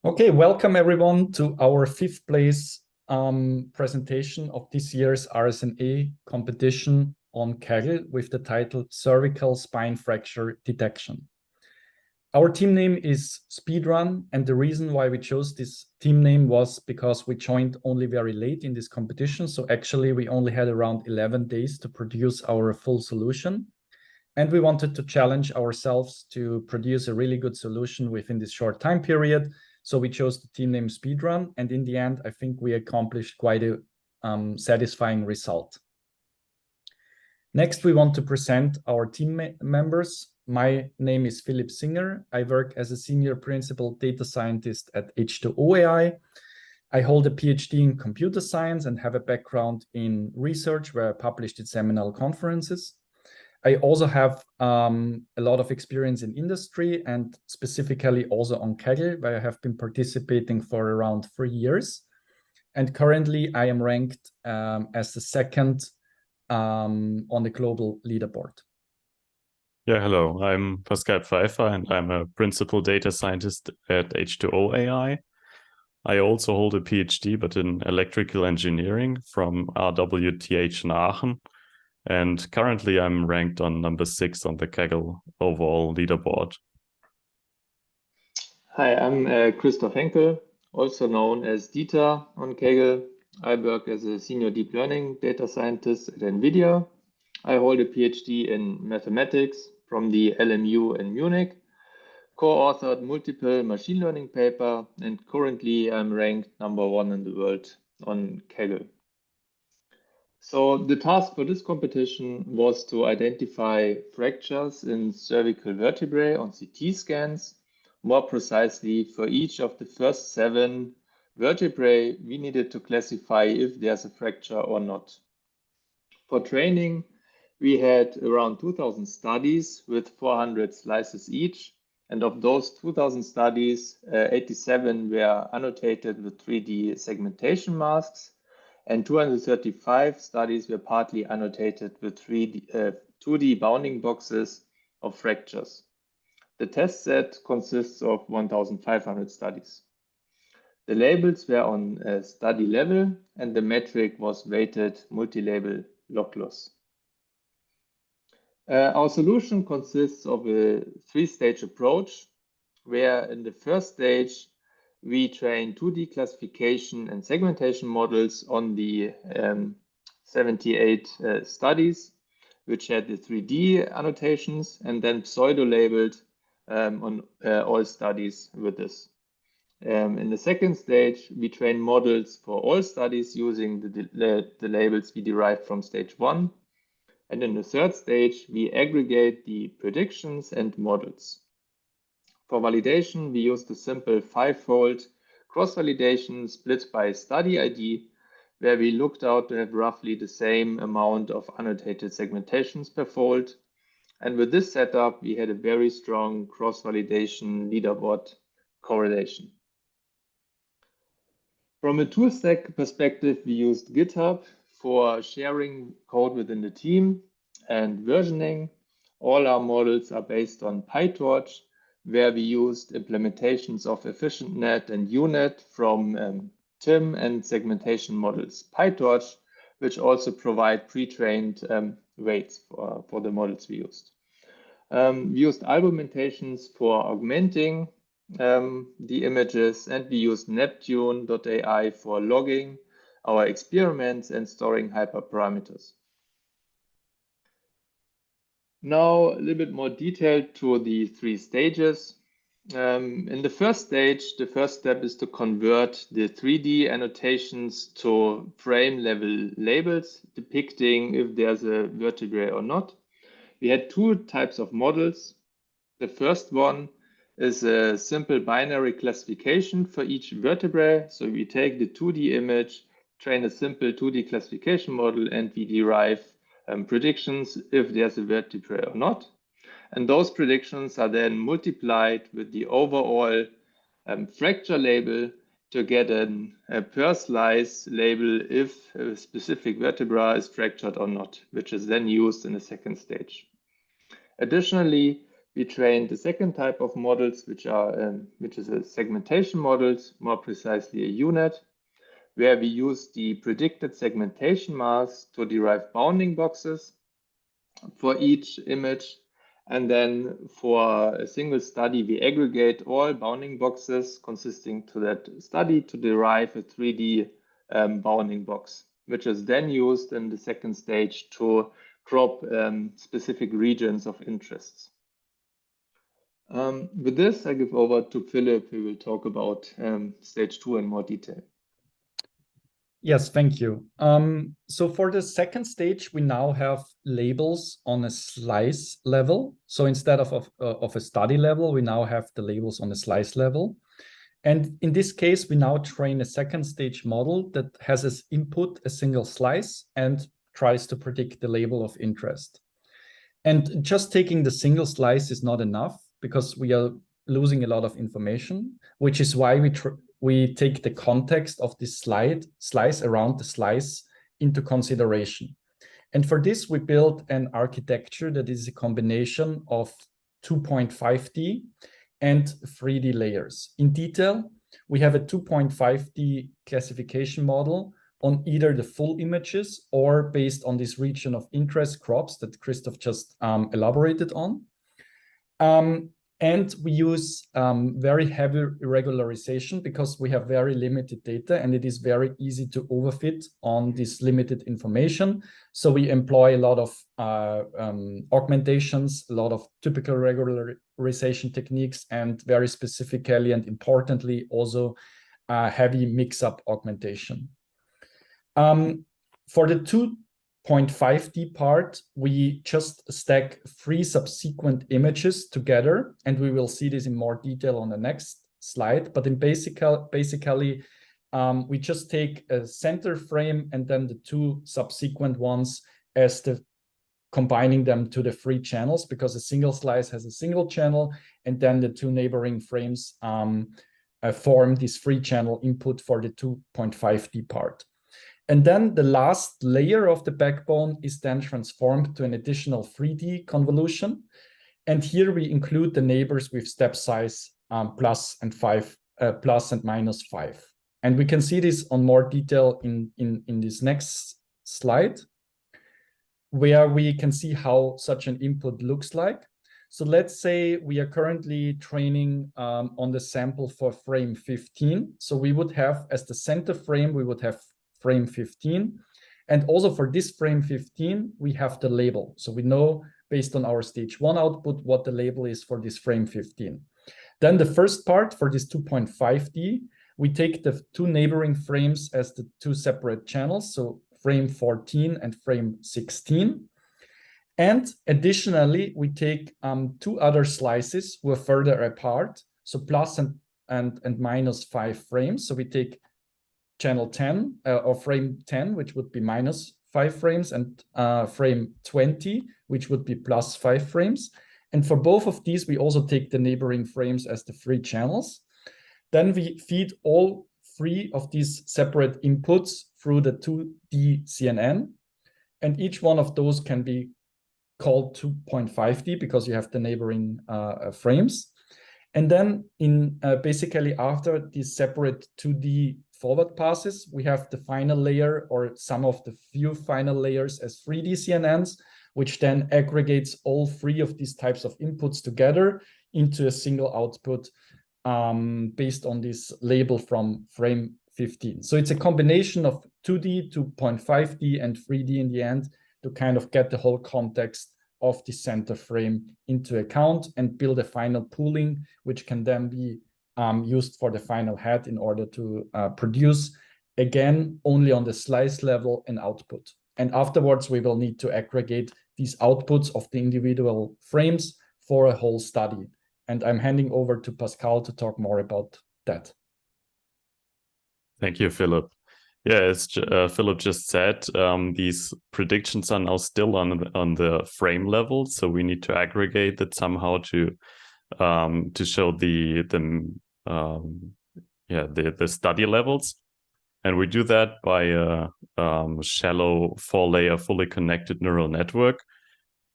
Okay, welcome everyone to our fifth place presentation of this year's RSNA competition on Kaggle with the title Cervical Spine Fracture Detection. Our team name is Speedrun, and the reason why we chose this team name was because we joined only very late in this competition. So actually we only had around 11 days to produce our full solution. And we wanted to challenge ourselves to produce a really good solution within this short time period. So we chose the team name Speedrun, and in the end, I think we accomplished quite a satisfying result. Next, we want to present our team members. My name is Philip Singer. I work as a senior principal data scientist at H2O.ai. I hold a PhD in computer science and have a background in research where I published at seminal conferences. I also have a lot of experience in industry and specifically also on Kaggle, where I have been participating for around 3 years. And currently I am ranked as the second on the global leaderboard. Yeah, hello, I'm Pascal Pfeiffer and I'm a principal data scientist at H2O.ai. I also hold a PhD, but in electrical engineering from RWTH in Aachen. And currently I'm ranked on number 6 on the Kaggle overall leaderboard. Hi, I'm Christoph Henkel, also known as Dieter on Kaggle. I work as a senior deep learning data scientist at NVIDIA. I hold a PhD in mathematics from the LMU in Munich, co-authored multiple machine learning papers, and currently I'm ranked number 1 in the world on Kaggle. So the task for this competition was to identify fractures in cervical vertebrae on CT scans. More precisely, for each of the first 7 vertebrae, we needed to classify if there's a fracture or not. For training, we had around 2,000 studies with 400 slices each. And of those 2,000 studies, 87 were annotated with 3D segmentation masks. And 235 studies were partly annotated with 2D bounding boxes of fractures. The test set consists of 1,500 studies. The labels were on study level, and the metric was weighted multi-label log loss. Our solution consists of a 3-stage approach, where in the first stage, we train 2D classification and segmentation models on the 78 studies, which had the 3D annotations, and then pseudo-labeled on all studies with this. In the second stage, we train models for all studies using the labels we derived from stage 1. And in the third stage, we aggregate the predictions and models. For validation, we used the simple 5-fold cross-validation split by study ID, where we looked out to have roughly the same amount of annotated segmentations per fold. And with this setup, we had a very strong cross-validation leaderboard correlation. From a tool stack perspective, we used GitHub for sharing code within the team and versioning. All our models are based on PyTorch, where we used implementations of EfficientNet and UNet from TIM and segmentation models PyTorch, which also provide pre-trained weights for the models we used. We used argumentations for augmenting the images, and we used Neptune.ai for logging our experiments and storing hyperparameters. Now, a little bit more detailed to the 3 stages. In the first stage, the first step is to convert the 3D annotations to frame level labels depicting if there's a vertebrae or not. We had 2 types of models. The first one is a simple binary classification for each vertebrae. So we take the 2D image, train a simple 2D classification model, and we derive predictions if there's a vertebrae or not. And those predictions are then multiplied with the overall fracture label to get a per slice label if a specific vertebra is fractured or not, which is then used in the second stage. Additionally, We trained the second type of models, which is a segmentation models, more precisely a UNet, where we use the predicted segmentation mask to derive bounding boxes for each image. And then for a single study, we aggregate all bounding boxes consisting to that study to derive a 3D bounding box, which is then used in the second stage to crop specific regions of interests. With this, I give over to Philip, who will talk about stage 2 in more detail. Yes, thank you. So for the second stage, we now have labels on a slice level. So instead of a study level, we now have the labels on a slice level. And in this case, we now train a second stage model that has as input a single slice and tries to predict the label of interest. And just taking the single slice is not enough because we are losing a lot of information, which is why we take the context of this slice around the slice into consideration. And for this, we built an architecture that is a combination of 2.5D and 3D layers. In detail, we have a 2.5D classification model on either the full images or based on this region of interest crops that Christoph just elaborated on. And we use very heavy regularization because we have very limited data and it is very easy to overfit on this limited information. So we employ a lot of augmentations, a lot of typical regularization techniques, and very specifically and importantly also heavy mix-up augmentation. For the 2.5D part, we just stack 3 subsequent images together, and we will see this in more detail on the next slide. But in basically, we just take a center frame and then the 2 subsequent ones as combining them to the 3 channels, because a single slice has a single channel, and then the 2 neighboring frames form this 3-channel input for the 2.5D part. And then the last layer of the backbone is then transformed to an additional 3D convolution. And here we include the neighbors with step size plus and minus 5. And we can see this on more detail in this next slide, where we can see how such an input looks like. So let's say we are currently training on the sample for frame 15. So we would have, as the center frame, we would have frame 15. And also for this frame 15, we have the label. So we know based on our stage 1 output what the label is for this frame 15. Then the first part for this 2.5D, we take the 2 neighboring frames as the 2 separate channels. So frame 14 and frame 16. And additionally, we take 2 other slices who are further apart. So plus and minus 5 frames. So we take channel 10 or frame 10, which would be minus 5 frames, and frame 20, which would be plus 5 frames. And for both of these, we also take the neighboring frames as the 3 channels. Then we feed all 3 of these separate inputs through the 2D CNN. And each one of those can be called 2.5D because you have the neighboring frames. And then basically after these separate 2D forward passes, we have the final layer or some of the few final layers as 3D CNNs, which then aggregates all 3 of these types of inputs together into a single output based on this label from frame 15. So it's a combination of 2D, 2.5D, and 3D in the end to kind of get the whole context of the center frame into account and build a final pooling, which can then be used for the final head in order to produce, again, only on the slice level an output. And afterwards, we will need to aggregate these outputs of the individual frames for a whole study. And I'm handing over to Pascal to talk more about that. Thank you, Philip. Yeah, as Philip just said, these predictions are now still on the frame level, so we need to aggregate it somehow to show the study levels, and we do that by a shallow 4-layer fully connected neural network.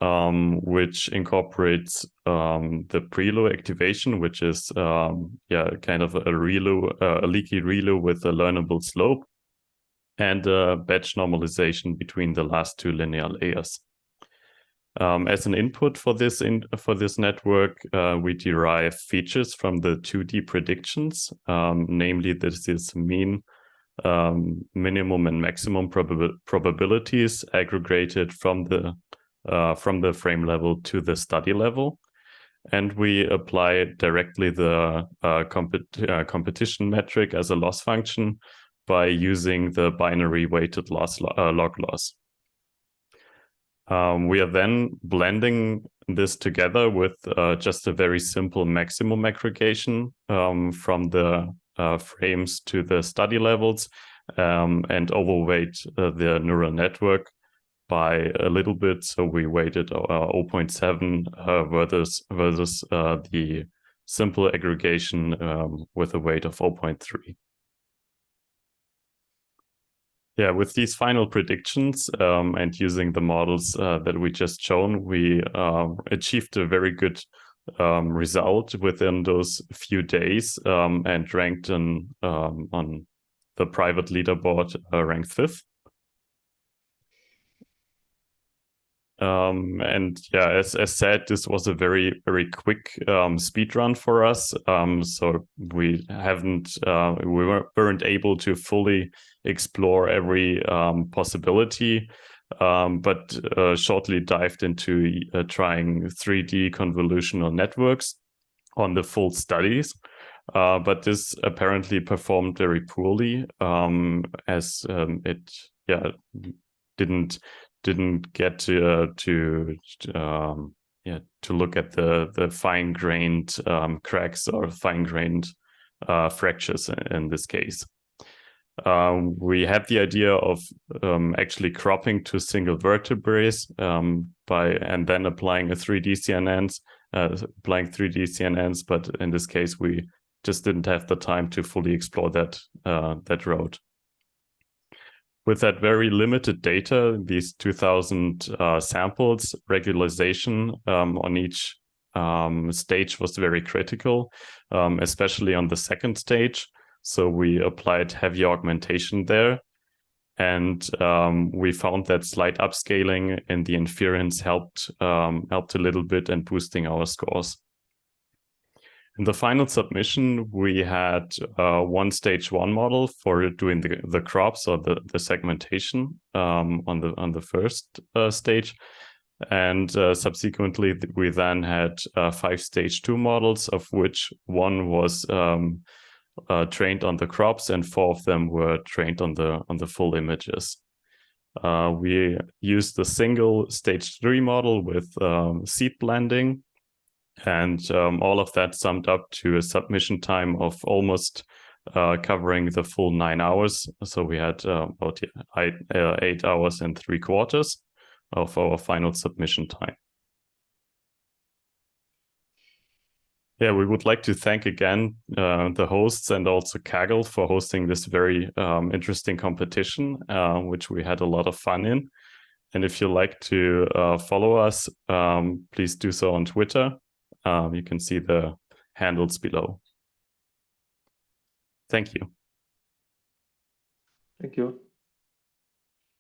which incorporates the preload activation, which is kind of a leaky reload with a learnable slope, and a batch normalization between the last two linear layers. As an input for this network, we derive features from the 2D predictions, namely this is mean, minimum, and maximum probabilities aggregated from the frame level to the study level, and we apply directly the competition metric as a loss function by using the binary weighted log loss. We are then blending this together with just a very simple maximum aggregation from the frames to the study levels, and overweight the neural network by a little bit. So we weighted 0.7 versus the simple aggregation with a weight of 0.3. Yeah, with these final predictions and using the models that we just shown, we achieved a very good result within those few days, and ranked on the private leaderboard, ranked 5th. And yeah, as said, this was a very, very quick speed run for us. So we weren't able to fully explore every possibility, but shortly dived into trying 3D convolutional networks on the full studies. But this apparently performed very poorly, as it didn't get to look at the fine-grained cracks or fine-grained fractures in this case. We had the idea of actually cropping to single vertebrae and then applying 3D CNNs, but in this case we just didn't have the time to fully explore that route. With that very limited data, these 2,000 samples, regularization on each stage was very critical, especially on the second stage. So we applied heavy augmentation there, and we found that slight upscaling in the inference helped a little bit in boosting our scores. In the final submission, we had one stage 1 model for doing the crops or the segmentation on the first stage, and subsequently we then had 5 stage 2 models, of which one was trained on the crops and 4 of them were trained on the full images. We used the single stage 3 model with seed blending. And all of that summed up to a submission time of almost covering the full 9 hours. So we had about 8 hours and 3/4 of our final submission time. Yeah, we would like to thank again the hosts and also Kaggle for hosting this very interesting competition, which we had a lot of fun in. And if you like to follow us, please do so on Twitter. You can see the handles below. Thank you. Thank you.